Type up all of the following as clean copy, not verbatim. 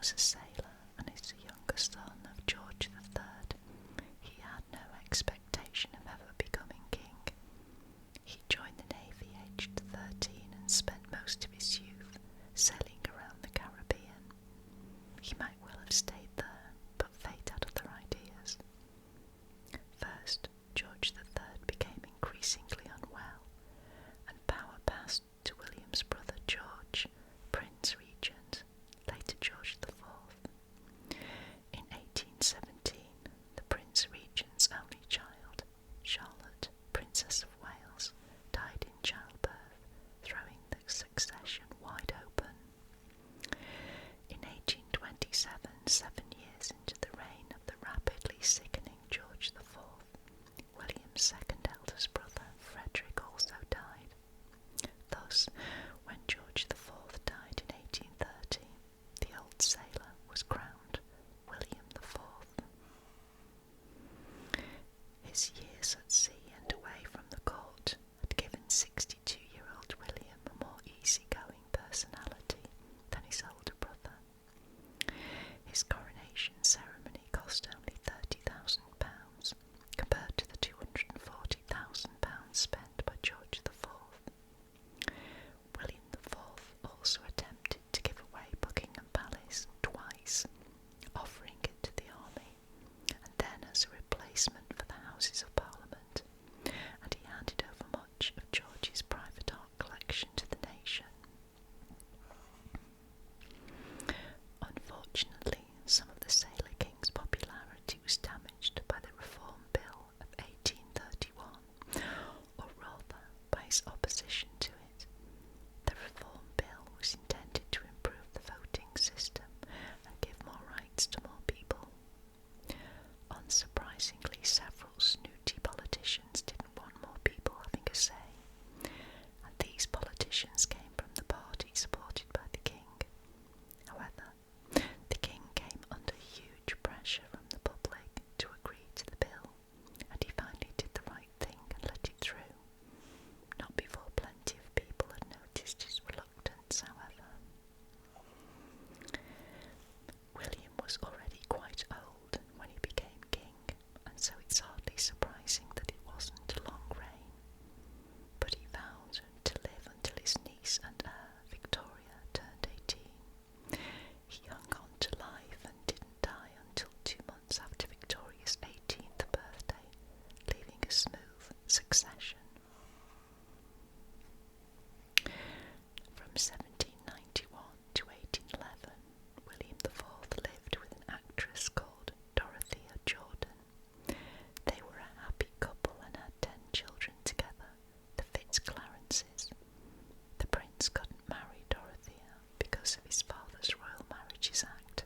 was a sailor and is the younger son of George III. He had no expectation of ever becoming king. He joined the Navy aged 13 and spent most of his youth sailing around the Caribbean. He might well have stayed there, but fate had other ideas. First, George III became increasingly unwell, and power passed to William's brother George, Prince Regent, later George IV. In 1817, the Prince Regent's only child, Charlotte, Princess of Wales, died in childbirth, throwing the succession wide open. In 1827, 7 years into the reign of the rapidly sickening George IV, William's second eldest brother, Frederick, also died. Thus, when George IV died in 1830, the old sailor was crowned William IV. His years at sea and away from the court had given 62-year-old William a more easygoing personality than his older brother. His coronation ceremony cost only £30,000 compared to the £240,000 spent by George IV. William IV also attempted to give away Buckingham Palace twice, offering it to the army, and then as a replacement for the Houses of Parliament, and he handed over much of George's private art collection to the nation. Unfortunately, some of the Sailor King's popularity was damaged by the Reform Bill of 1831, or rather by his opposition to it. The Reform Bill was intended to improve the voting system and give more rights to more people. Unsurprisingly, several snooty politicians didn't want more people having a say, and these politicians came from the party supported by the king. However, the king came under huge pressure from the public to agree to the bill, and he finally did the right thing and let it through. Not before plenty of people had noticed his reluctance, however. William was already quite old when he became king, and so it's hardly surprising that it wasn't a long reign. But he vowed to live until his niece and heir, Victoria, turned 18. He hung on to life and didn't die until 2 months after Victoria's 18th birthday, leaving a smooth succession. From 1791 to 1811, William IV lived with an actress called Dorothea Jordan. They were a happy couple and had 10 children together, the Fitzclarences. The prince couldn't marry Dorothea because of his father's Royal Marriages Act,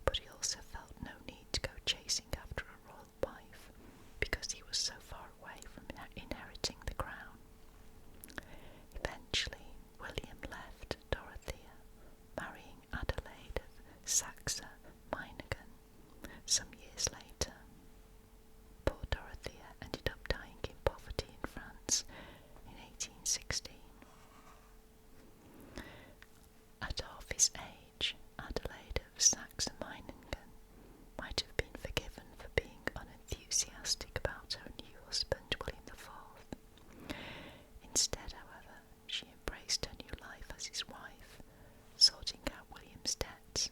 but he also felt no need to go chasing after a royal wife because he was so far away from inheriting the crown. Eventually, William left Dorothea, marrying Adelaide of Saxe-Meiningen some years later. Poor Dorothea ended up dying in poverty in France in 1816. At half his age, Adelaide of Saxe-Meiningen might have been forgiven for being unenthusiastic about her new husband, William IV. Instead, however, she embraced her new life as his wife, sorting out William's debts,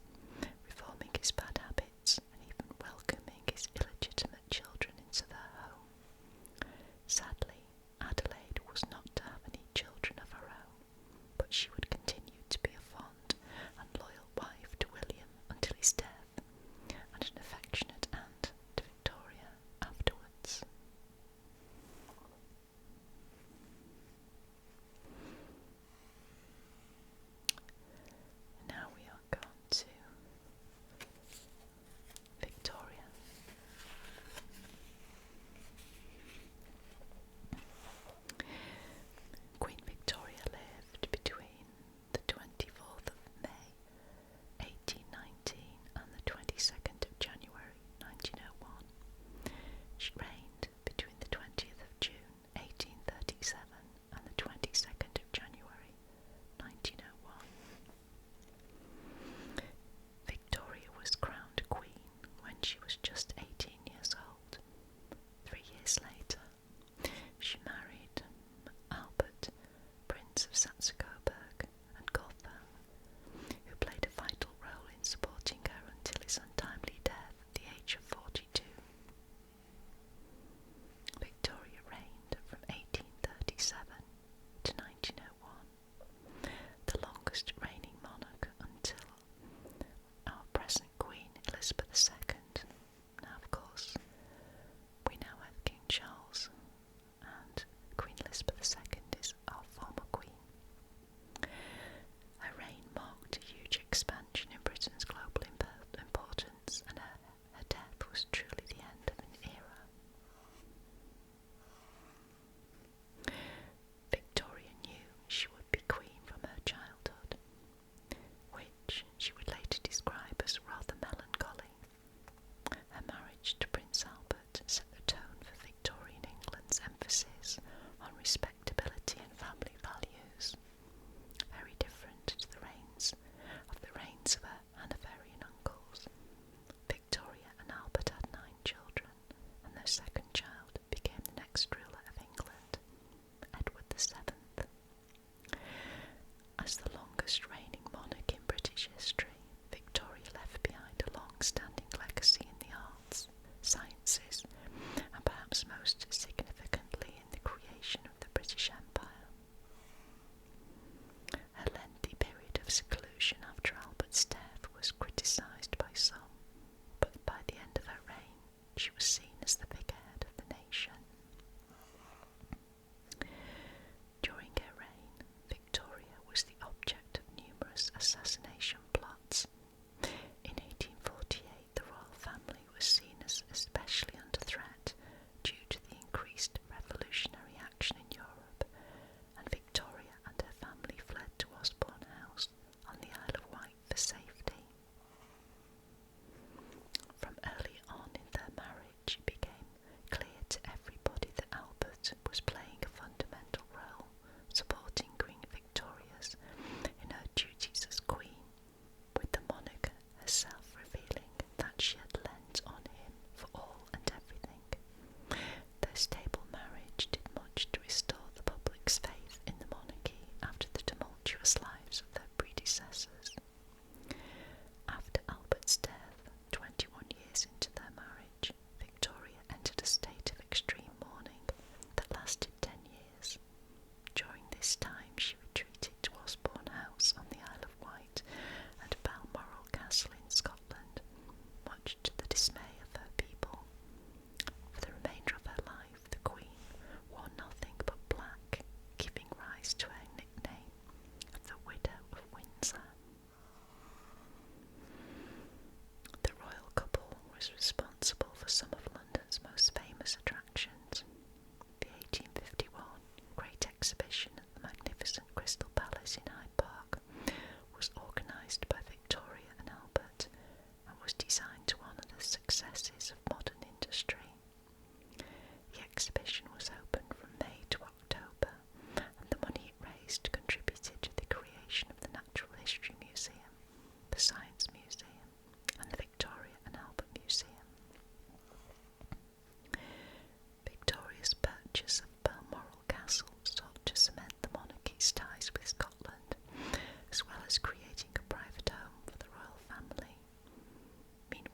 reforming his bad habits, and even welcoming his illegitimate children into their home. Sadly, Adelaide was not to have any children of her own, but she would continue to be a fond and loyal wife to William until his death, and an affectionate aunt to Victoria afterwards. Now we are gone to Victoria. Queen Victoria lived between the 24th of May 1819 and Elizabeth II. Now, of course, we now have King Charles, and Queen Elizabeth II is our former queen. Her reign marked a huge expansion in Britain's global importance, and her death was truly the end of an era. Victoria knew she would be queen from her childhood, which she would later describe as rather melancholy. Her marriage to Prince Albert set the tone for Victorian England's emphasis on respectability and family values, very different to the reigns of her Hanoverian uncles. Victoria and Albert had 9 children, and their second child became the next ruler of England, Edward VII. As the longest reigning monarch in British history, Victoria left behind a long-standing legacy in the arts, sciences, and perhaps most significantly in the creation of the British Empire. Her lengthy period of seclusion after Albert's death was criticised by some, but by the end of her reign, she was seen as the figurehead of the nation. During her reign, Victoria was the object of numerous assassination plots. In 1848, the royal family was seen as especially under threat due to the increased revolutionary action in Europe, and Victoria and her family fled to Osborne House on the Isle of Wight for safety. From early on in their marriage, it became clear to everybody that Albert was playing a fundamental role, supporting Queen Victoria's in her duties as queen, with the monarch herself revealing that she had lent on him for all and everything. Their stable marriage did much to restore the public's faith in the monarchy after the tumultuous lives of their predecessors. After Albert's death, 21 years into their marriage, Victoria entered a state of extreme mourning that lasted 10 years. During this time, she retreated to Osborne House on the Isle of Wight and Balmoral Castle in Scotland, much to the dismay of her people. For the remainder of her life, the Queen wore nothing but black, giving rise to her nickname of the Widow of Windsor. The royal couple was responsible for some of London's most famous attractions. The 1851 Great Exhibition at the magnificent Crystal Palace in Hyde Park was organised by Victoria and Albert and was designed to honour the successes of modern industry. The exhibition was open from May to October, and the money it raised contributed to the creation of the Natural History Museum, the Science Museum, and the Victoria and Albert Museum. Victoria's purchase of Balmoral Castle sought to cement the monarchy's ties with Scotland, as well as creating a private home for the royal family. Meanwhile,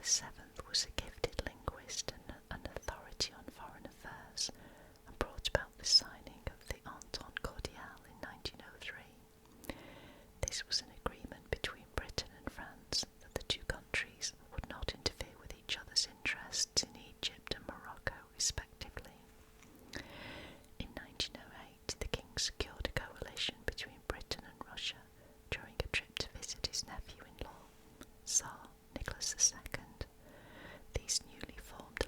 VII was a gifted linguist and an authority on foreign affairs, and brought about the signing of the Entente Cordiale in 1903. This was an agreement between Britain and France that the two countries would not interfere with each other's interests in Egypt and Morocco, respectively. In 1908, the king secured a coalition between Britain and Russia during a trip to visit his nephew-in-law, Tsar Nicholas II. These newly formed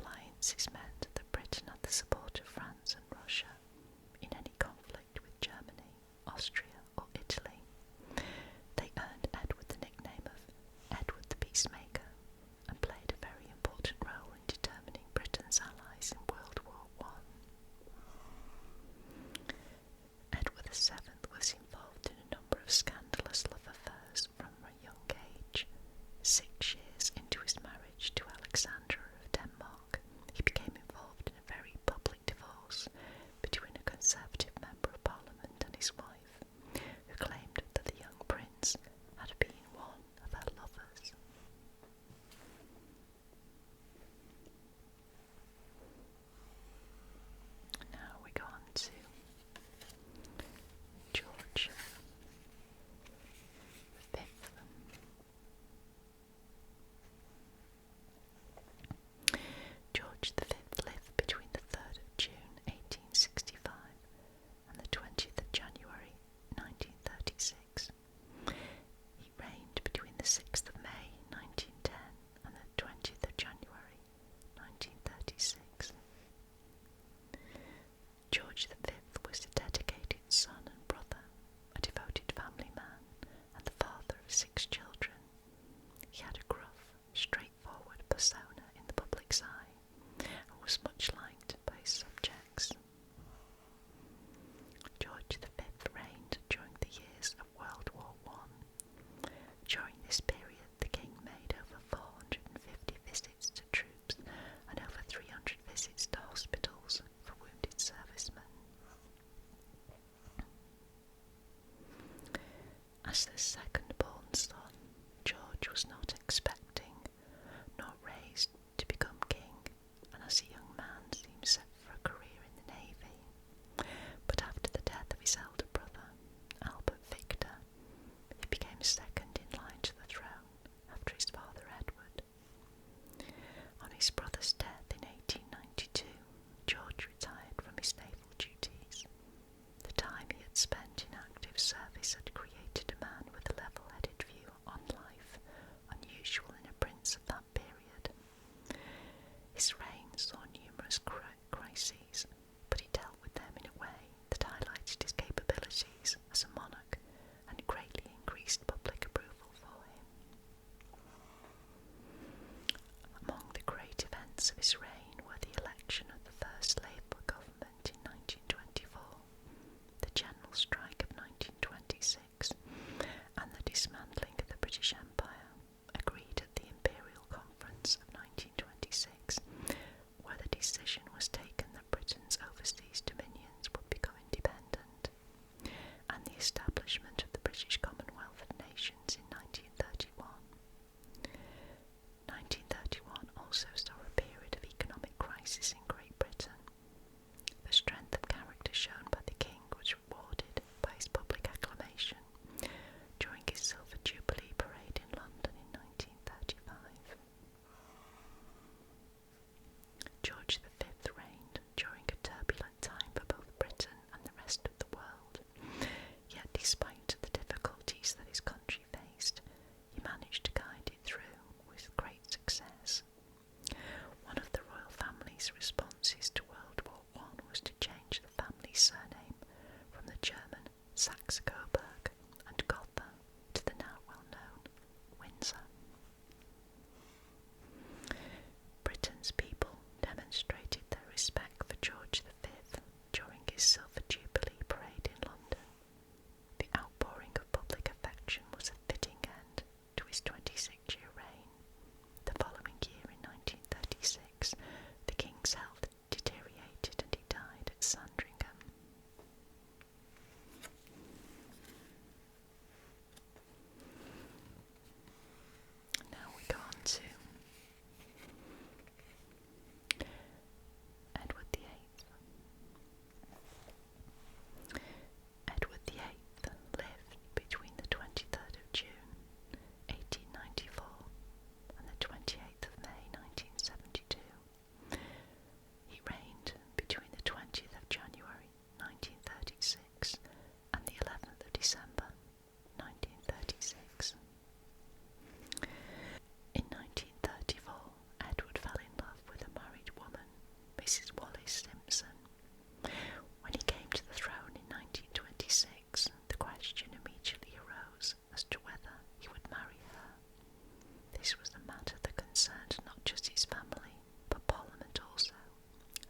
This was a matter that concerned not just his family, but Parliament also,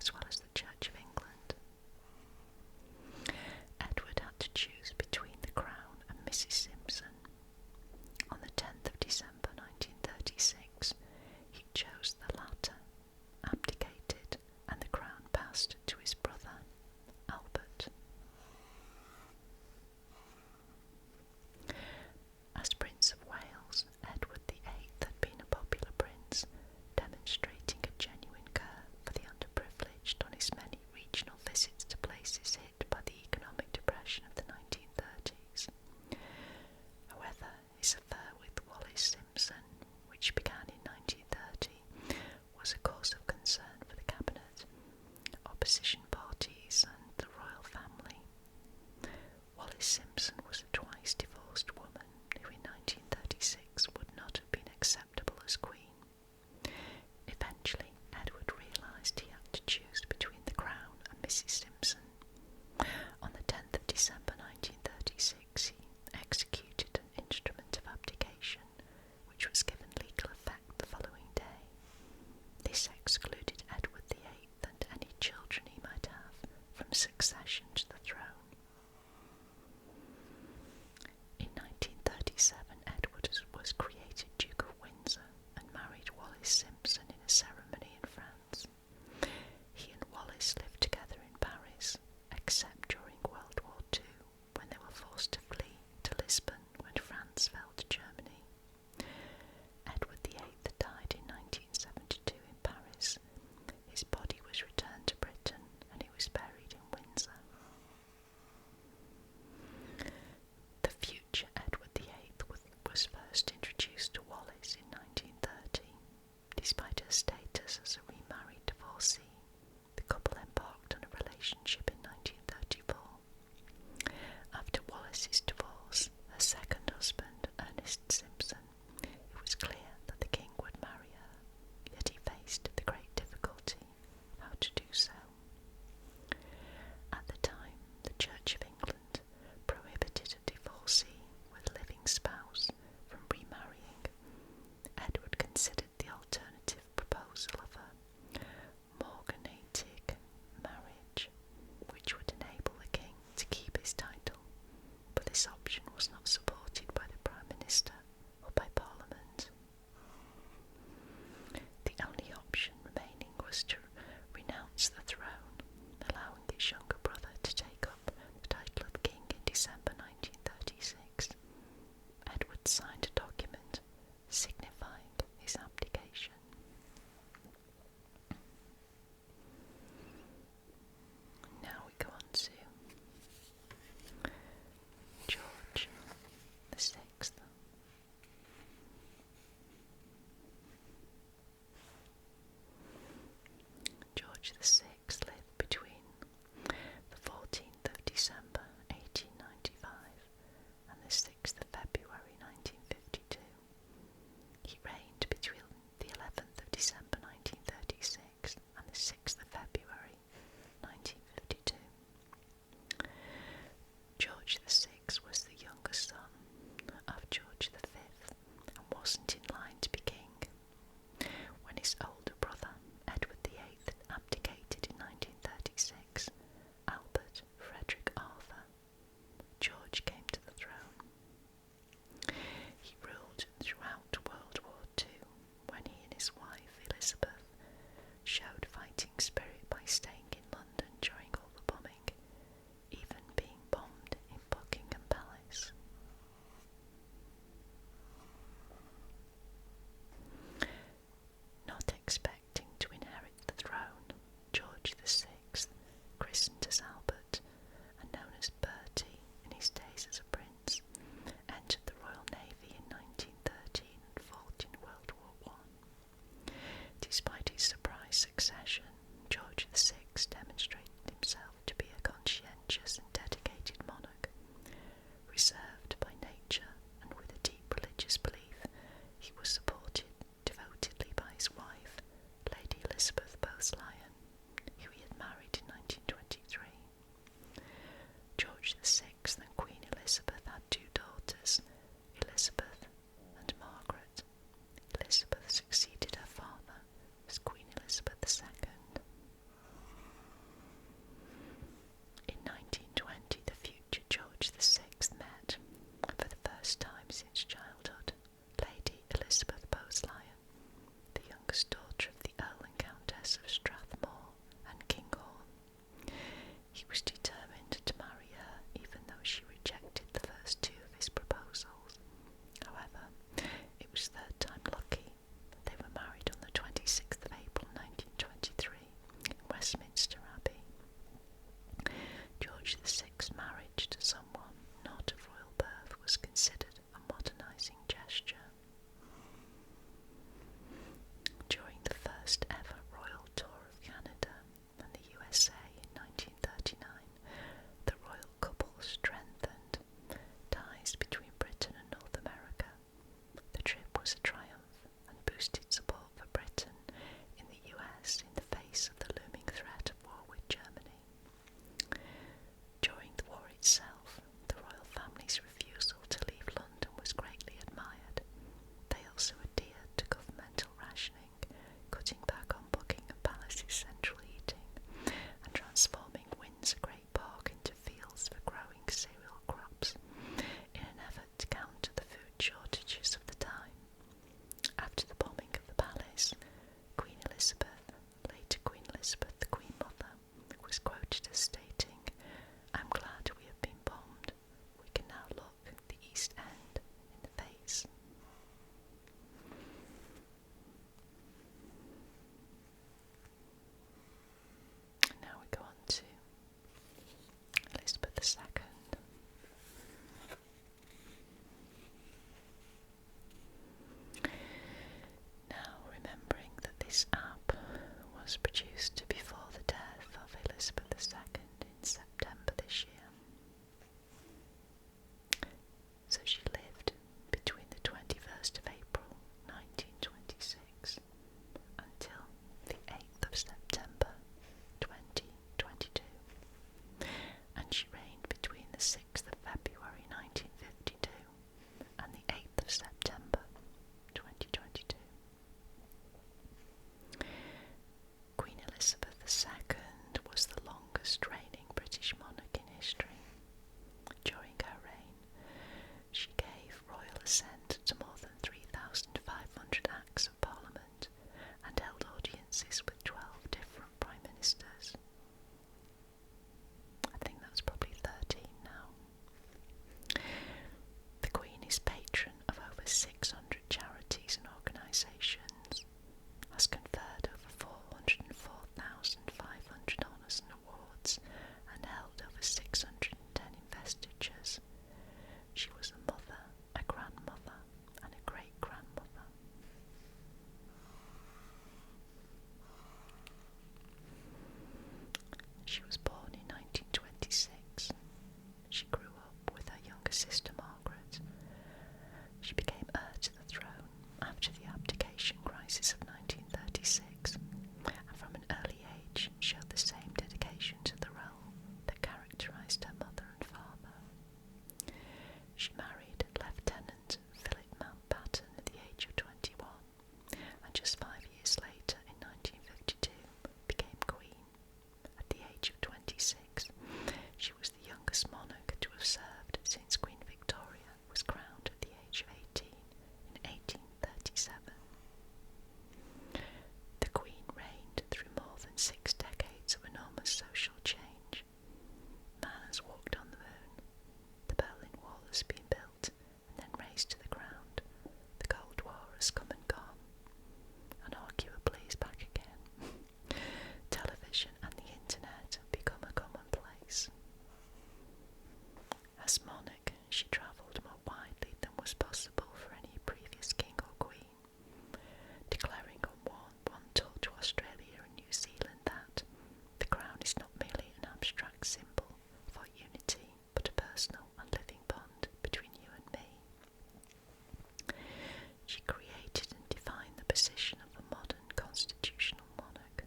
as well as the Church of England. Edward had to choose between the Crown and Mrs. Simpson. On the 10th of December 1936, he chose the latter, abdicated, and the crown passed to his brother, Albert. As Prince of Wales, Edward VIII had been a popular prince, demonstrating a genuine care for the underprivileged on his many regional visits to places hit by the economic depression of the 1930s. However, his affair with Wallis Simpson, which began in 1930, was a cause of concern for the cabinet, opposition parties and the royal family. Wallis Simpson was a twice divorced woman who in 1936 would not have been acceptable as queen. Eventually, Edward realised he had to choose between the crown and Mrs. Simpson. On the 10th of December 1936, he executed an instrument of abdication, which was given legal effect the following day. This excluded Edward VIII and any children he might have from succession to the throne. In 1937, Edward was created Duke of Windsor and married Wallis Simpson in a ceremony in France. He and Wallis lived together in Paris, except during World War II, when they were forced to flee to Lisbon when France fell to Germany. Edward VIII died in 1972 in Paris. His body was returned to Britain and he was buried in Windsor. The future Edward VIII was first introduced to Wallis in 1930. Despite her status as a remarried divorcee, the couple embarked on a relationship in 1934. After Wallis's divorce, her second husband, Ernest Simpson, it was clear that the king would marry her, yet he faced the great difficulty of how to do so. At the time, the Church of England prohibited a divorcee with a living spouse from remarrying. Edward considered the alternative proposal of a morganatic marriage, which would enable the king to keep his title, but this option was not supported by the Prime Minister or by Parliament. The only option remaining was to renounce the throne, allowing his younger brother to take up the title of king in December 1936. Edward signed a document signifying his abdication. Now we go on to George VI. George VI lived between the 14th of December 1895 and the 6th of February 1952. He reigned between the 11th of December 1936 and the 6th of February 1952. George VI was the younger son of George V and wasn't in line to be king. When his older brother, Edward VIII, abdicated in 1936, Albert Frederick Arthur, George came to the throne. He ruled throughout World War II, when he and his wife, Elizabeth, showed fighting spirit by staying in London during all the bombing, even being bombed in Buckingham Palace. Not expecting to inherit the throne, George VI, christened as Albert and known as Bertie in his days as a prince, entered the Royal Navy in 1913 and fought in World War I. Despite his surprise succession, George VI demonstrated himself to be a conscientious and dedicated monarch. Reserved by nature and with a deep religious belief, he was supported devotedly by his wife, Lady Elizabeth Bowes-Lyon, who he had married in 1923. George VI and Queen Elizabeth had two daughters, Elizabeth and Margaret. This app was produced before the death of Elizabeth II in September this year. So she lived between the 21st of April 1926 until the 8th of September 2022, and she reigned between the 6th of February 1952 and the 8th of September 2022. Queen Elizabeth II was the longest reigning British monarch in history. During her reign, she gave royal assent to more than 3,500 Acts of Parliament and held audiences with 12 different Prime Ministers. I think that's probably 13 now. The Queen is patron of over 600 charities and organisations, has conferred over 404,500 honours and awards, and held over 610 investitures. She was a mother, a grandmother, and a great-grandmother. She was born in 1926. She grew up with her younger sister Margaret. She became heir to the throne after the abdication crisis of 1936, and from an early age showed the same dedication to the realm that characterised her mother and father. She married Lieutenant Philip Mountbatten at the age of 21, and just 5 years later, in 1952, became Queen. At the age of 26, she was the youngest monarch to have served since Queen Victoria was crowned at the age of 18 in 1837. The Queen reigned through more than 6 decades of enormous social change. Man has walked on the moon, the Berlin Wall has been built and then razed to the ground, the Cold War has come and gone, and arguably is back again. Television and the internet have become a commonplace. As monarch, she travelled more widely than was possible for any previous king or queen, declaring on one tour to Australia and New Zealand that the crown is not merely an abstract symbol for unity, but a personal and living bond between you and me. She created and defined the position of a modern constitutional monarch.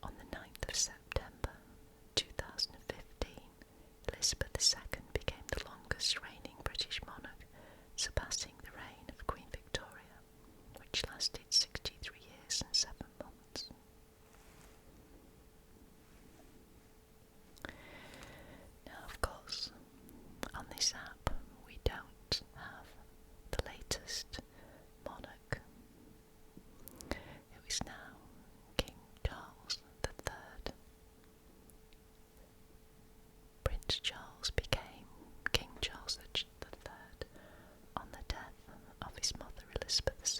On the 9th of September 2015, Elizabeth II became the longest reigning British monarch, surpassing the reign of Queen Victoria, which lasted 63 years and 7 months. Now, of course, on this app we don't have the latest monarch, who is now King Charles III. Prince Charles became King Charles III on the death of his mother Elizabeth